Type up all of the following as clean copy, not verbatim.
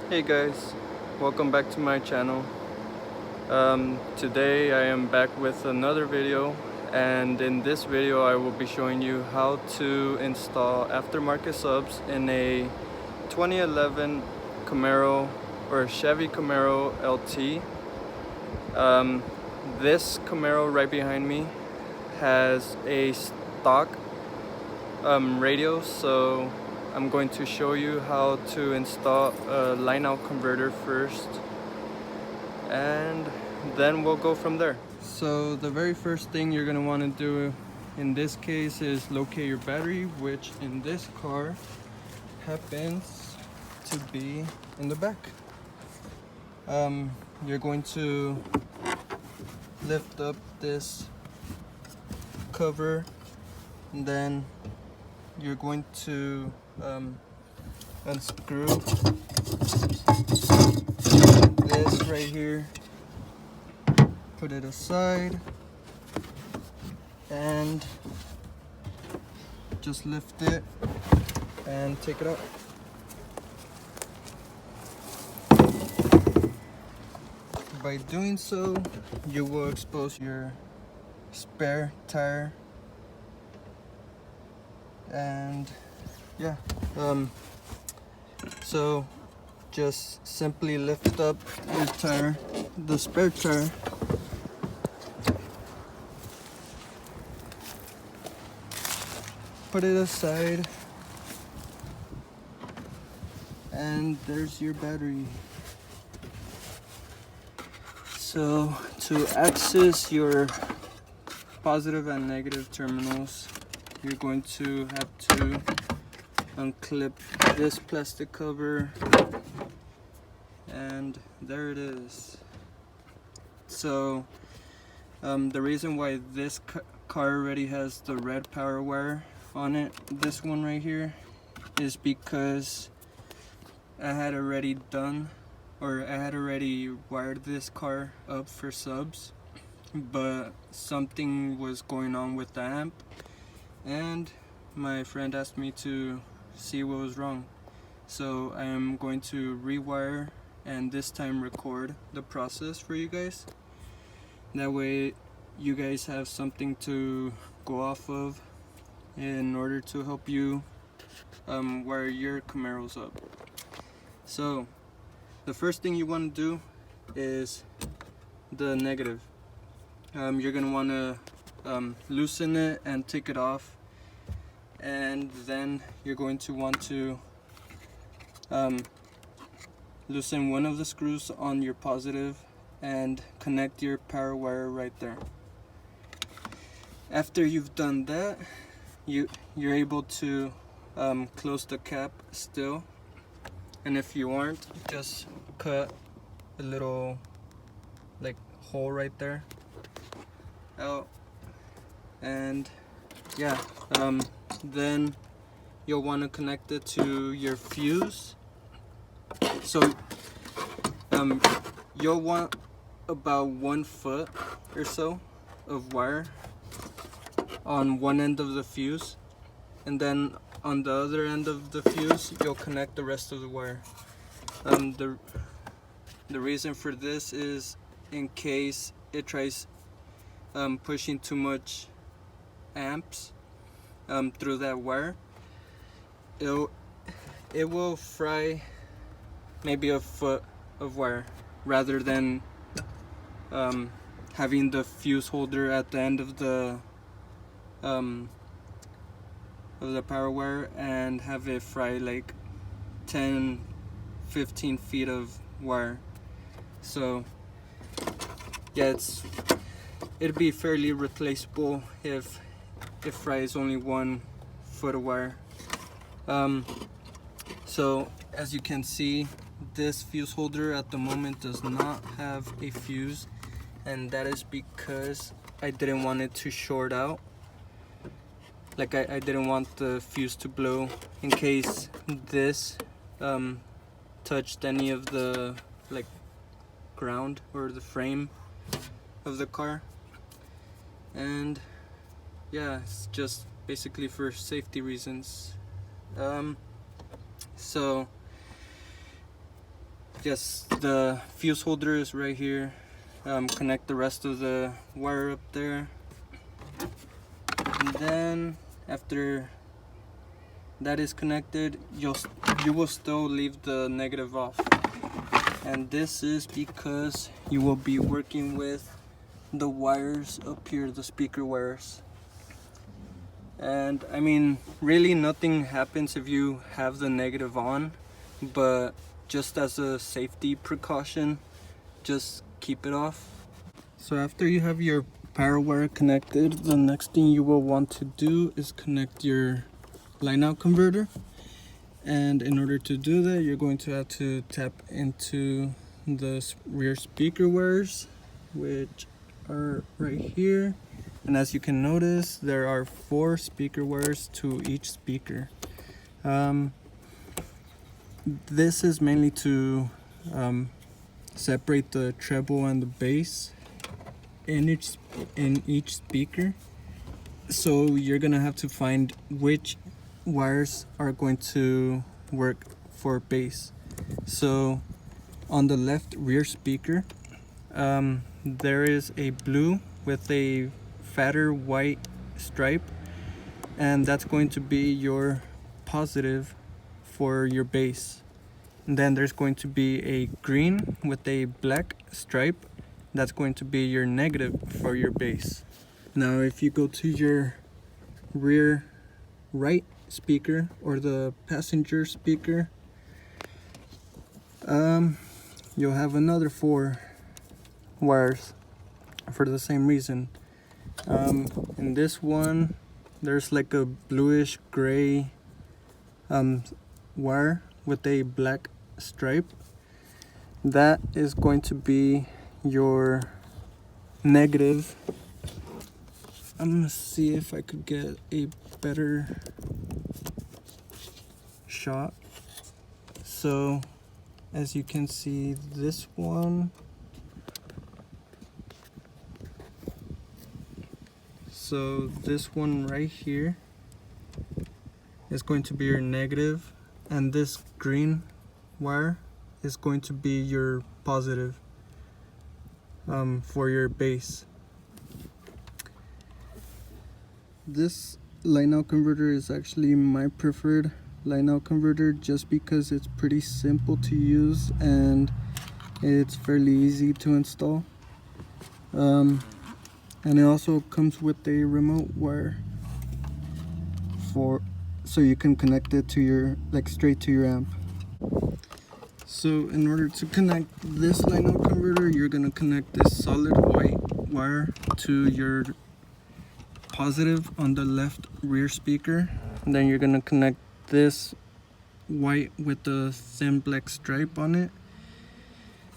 Hey guys, welcome back to my channel. Today I am back with another video, and in this video I will be showing you how to install aftermarket subs in a 2011 Camaro or Chevy Camaro LT. This Camaro right behind me has a stock radio, so I'm going to show you how to install a line out converter first, and then we'll go from there. So the very first thing you're going to want to do in this case is locate your battery, which in this car happens to be in the back. You're going to lift up this cover, and then you're going to unscrew this right here, put it aside, and just lift it and take it out. By doing so, you will expose your spare tire, and yeah, so just simply lift up your tire, the spare tire, put it aside, and there's your battery. So to access your positive and negative terminals, you're going to have to unclip this plastic cover, and there it is. So the reason why this car already has the red power wire on it, this one right here, is because I had already wired this car up for subs, but something was going on with the amp, and my friend asked me to see what was wrong. So I am going to rewire and this time record the process for you guys. That way you guys have something to go off of in order to help you wire your Camaros up. So the first thing you want to do is the negative. You're going to want to loosen it and take it off, and then you're going to want to loosen one of the screws on your positive and connect your power wire right there. After you've done that, you're able to close the cap still, and if you aren't, just cut a little like hole right there out, and yeah, then you'll want to connect it to your fuse. So you'll want about 1 foot or so of wire on one end of the fuse, and then on the other end of the fuse you'll connect the rest of the wire. The reason for this is in case it tries pushing too much amps through that wire, it will fry maybe a foot of wire, rather than having the fuse holder at the end of the power wire and have it fry like 10-15 feet of wire. So yeah, it'd be fairly replaceable if it fries only 1 foot of wire. So as you can see, this fuse holder at the moment does not have a fuse, and that is because I didn't want it to short out. Like I didn't want the fuse to blow in case this touched any of the like ground or the frame of the car. And yeah, it's just basically for safety reasons. So Yes, the fuse holder is right here. Connect the rest of the wire up there, and then after that is connected, you will still leave the negative off, and this is because you will be working with the wires up here, the speaker wires. And I mean, really nothing happens if you have the negative on, but just as a safety precaution, just keep it off. So after you have your power wire connected, the next thing you will want to do is connect your line out converter. And in order to do that, you're going to have to tap into the rear speaker wires, which are right here. And as you can notice, there are 4 speaker wires to each speaker. This is mainly to separate the treble and the bass in each speaker. So you're gonna have to find which wires are going to work for bass. So on the left rear speaker, there is a blue with a fatter white stripe, and that's going to be your positive for your bass. And then there's going to be a green with a black stripe, that's going to be your negative for your bass. Now if you go to your rear right speaker or the passenger speaker, you'll have another 4 wires for the same reason. In this one, there's like a bluish gray wire with a black stripe. That is going to be your negative. I'm gonna see if I could get a better shot. So as you can see, this one, so this one right here is going to be your negative, and this green wire is going to be your positive for your bass. This line out converter is actually my preferred line out converter, just because it's pretty simple to use and it's fairly easy to install. And it also comes with a remote wire so you can connect it to your, like, straight to your amp. So in order to connect this line out converter, you're gonna connect this solid white wire to your positive on the left rear speaker, and then you're gonna connect this white with the thin black stripe on it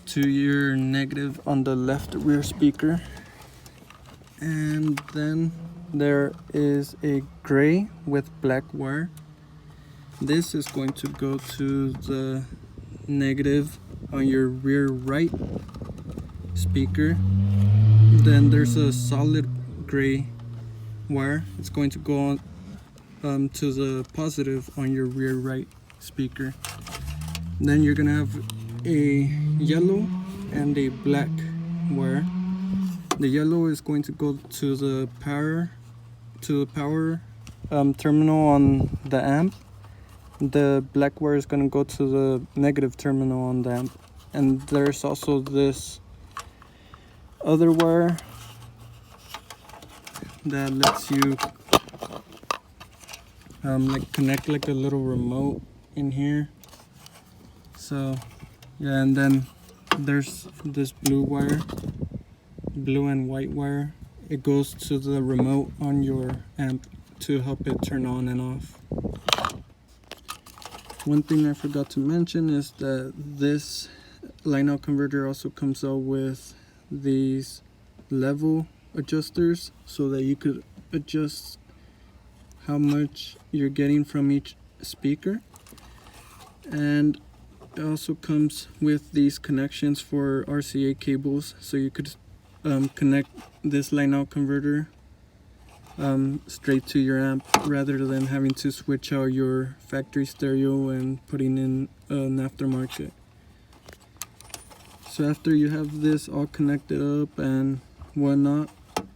to your negative on the left rear speaker. And then there is a gray with black wire. This is going to go to the negative on your rear right speaker. Then there's a solid gray wire. It's going to go on to the positive on your rear right speaker. Then you're gonna have a yellow and a black wire. The yellow is going to go to the power terminal on the amp. The black wire is going to go to the negative terminal on the amp. And there's also this other wire that lets you like connect like a little remote in here. So yeah, and then there's this blue wire, blue and white wire. It goes to the remote on your amp to help it turn on and off. One thing I forgot to mention is that this line out converter also comes out with these level adjusters, so that you could adjust how much you're getting from each speaker. And it also comes with these connections for RCA cables, so you could connect this line out converter straight to your amp, rather than having to switch out your factory stereo and putting in an aftermarket. So after you have this all connected up and whatnot,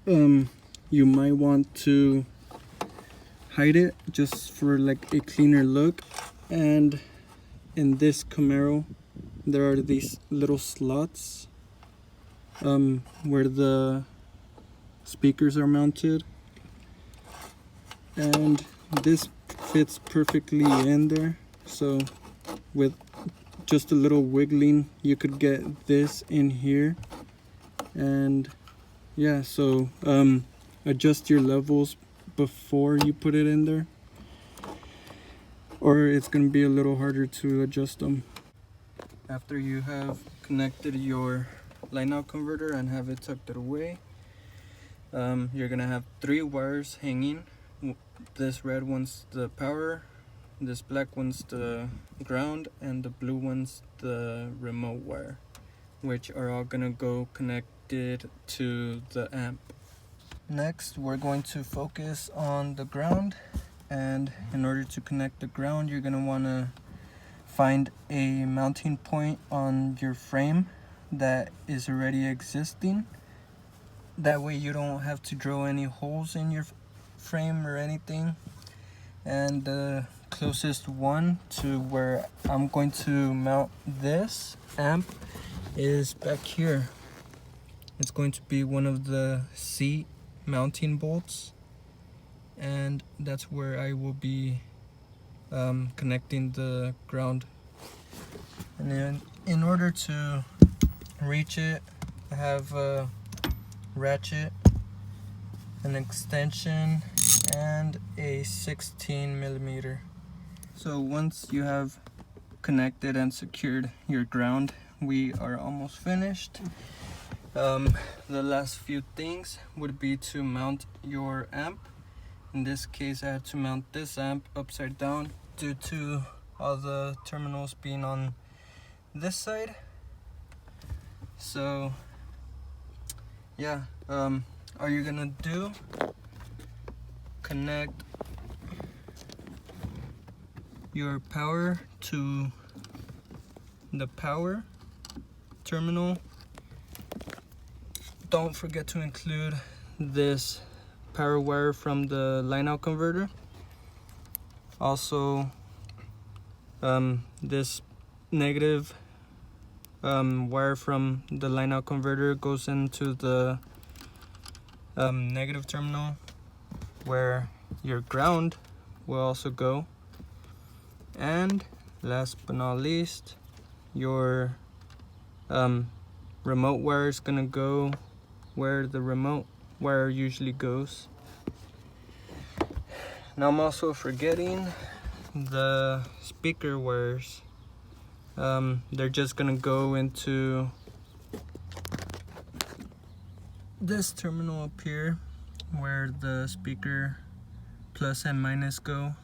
you might want to hide it just for like a cleaner look. And in this Camaro there are these little slots where the speakers are mounted, and this fits perfectly in there. So with just a little wiggling you could get this in here. And yeah, so adjust your levels before you put it in there, or it's going to be a little harder to adjust them. After you have connected your line out converter and have it tucked away, you're going to have 3 wires hanging. This red one's the power, this black one's the ground, and the blue one's the remote wire, which are all going to go connected to the amp. Next, we're going to focus on the ground, and in order to connect the ground, you're going to want to find a mounting point on your frame that is already existing. That way you don't have to drill any holes in your frame or anything. And the closest one to where I'm going to mount this amp is back here. It's going to be one of the seat mounting bolts, and that's where I will be connecting the ground. And then in order to reach it, I have a ratchet, an extension, and a 16mm. So once you have connected and secured your ground, we are almost finished. The last few things would be to mount your amp. In this case, I had to mount this amp upside down due to all the terminals being on this side. So yeah, all you're gonna do, connect your power to the power terminal. Don't forget to include this power wire from the line out converter. Also, this negative wire from the line out converter goes into the negative terminal, where your ground will also go. And last but not least, your remote wire is gonna go where the remote wire usually goes. Now I'm also forgetting the speaker wires. They're just gonna go into this terminal up here where the speaker plus and minus go,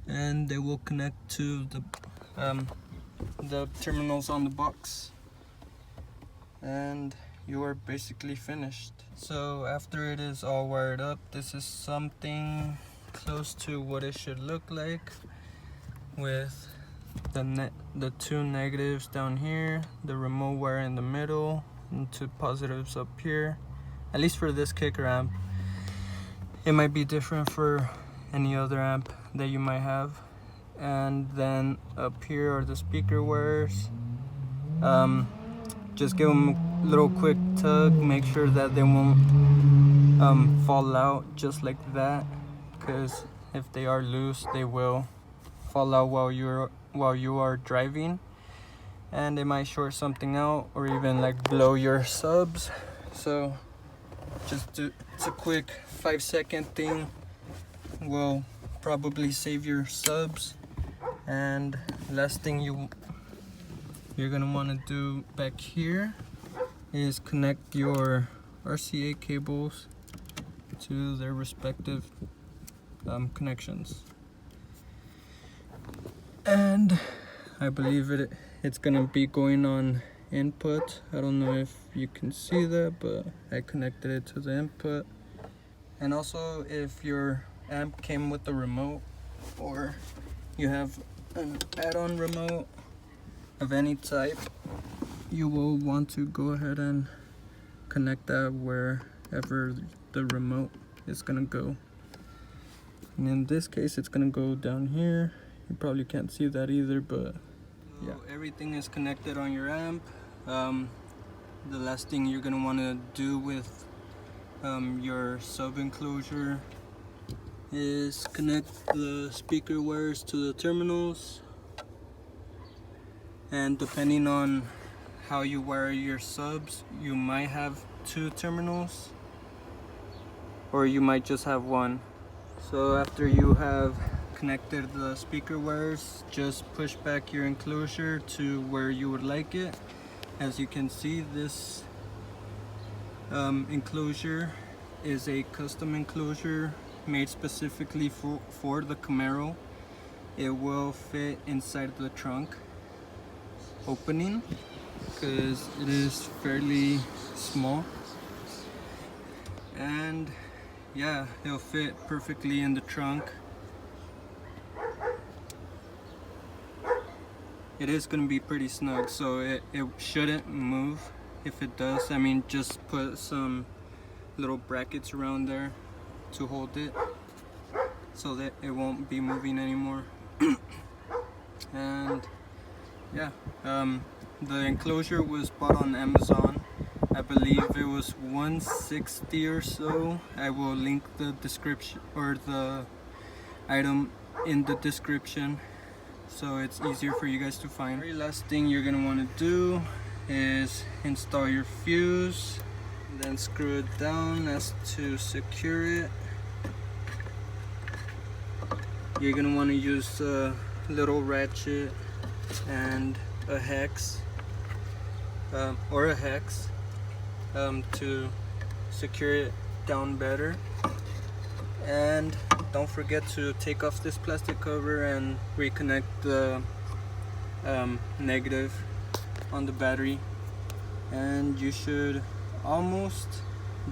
and they will connect to the terminals on the box, and you are basically finished. So after it is all wired up, this is something close to what it should look like, with the 2 negatives down here, the remote wire in the middle, and 2 positives up here. At least for this kicker amp. It might be different for any other amp that you might have. And then up here are the speaker wires. Just give them a little quick tug, make sure that they won't fall out just like that, because if they are loose, they will fall out while you are driving, and they might short something out or even like blow your subs. So it's a quick 5-second thing, will probably save your subs. And last thing you're gonna want to do back here is connect your RCA cables to their respective connections. And I believe it's gonna be going on input. I don't know if you can see that, but I connected it to the input. And also, if your amp came with a remote, or you have an add-on remote of any type, you will want to go ahead and connect that wherever the remote is gonna go. And in this case, it's gonna go down here. You probably can't see that either, but yeah. So everything is connected on your amp. The last thing you're gonna want to do with your sub enclosure is connect the speaker wires to the terminals. And depending on how you wire your subs, you might have 2 terminals or you might just have 1. So after you have connected the speaker wires, just push back your enclosure to where you would like it. As you can see, this enclosure is a custom enclosure made specifically for the Camaro. It will fit inside the trunk opening because it is fairly small, and yeah, it'll fit perfectly in the trunk. It is going to be pretty snug, so it shouldn't move. If it does, I mean, just put some little brackets around there to hold it so that it won't be moving anymore. And yeah, the enclosure was bought on Amazon. I believe it was $160 or so. I will link the description or the item in the description so it's easier for you guys to find. The very last thing you're gonna want to do is install your fuse, then screw it down as to secure it. You're gonna want to use a little ratchet and a hex or a hex to secure it down better. And don't forget to take off this plastic cover and reconnect the negative on the battery, and you should almost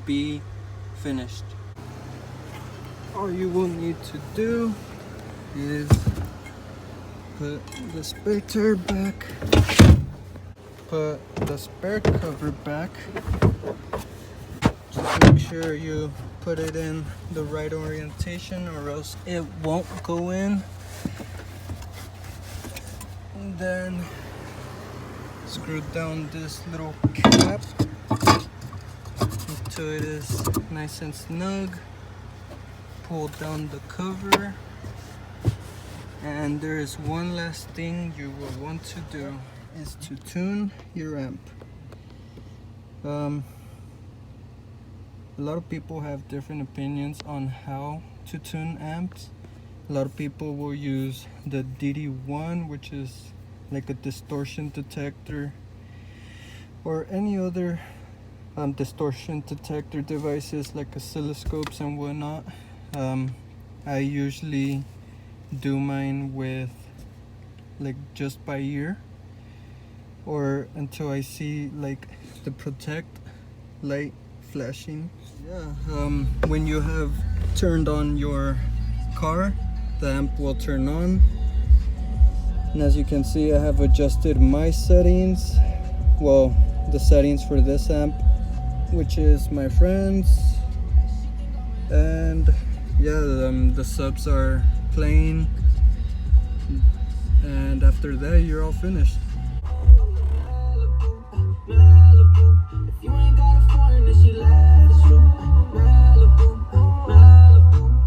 be finished. All you will need to do is put the spare tire back, put the spare cover back. Just make sure you put it in the right orientation or else it won't go in. And then screw down this little cap until it is nice and snug. Pull down the cover. And there is one last thing you will want to do, is to tune your amp. A lot of people have different opinions on how to tune amps. A lot of people will use the DD1, which is like a distortion detector, or any other distortion detector devices like oscilloscopes and whatnot. I usually do mine with like just by ear, or until I see like the protect light flashing. Yeah, when you have turned on your car, the amp will turn on. And as you can see, I have adjusted my settings, well, the settings for this amp, which is my friend's. And yeah, the subs are playing, and after that you're all finished. If you ain't got a foreign, then she laughs. It's true. Malibu, Malibu.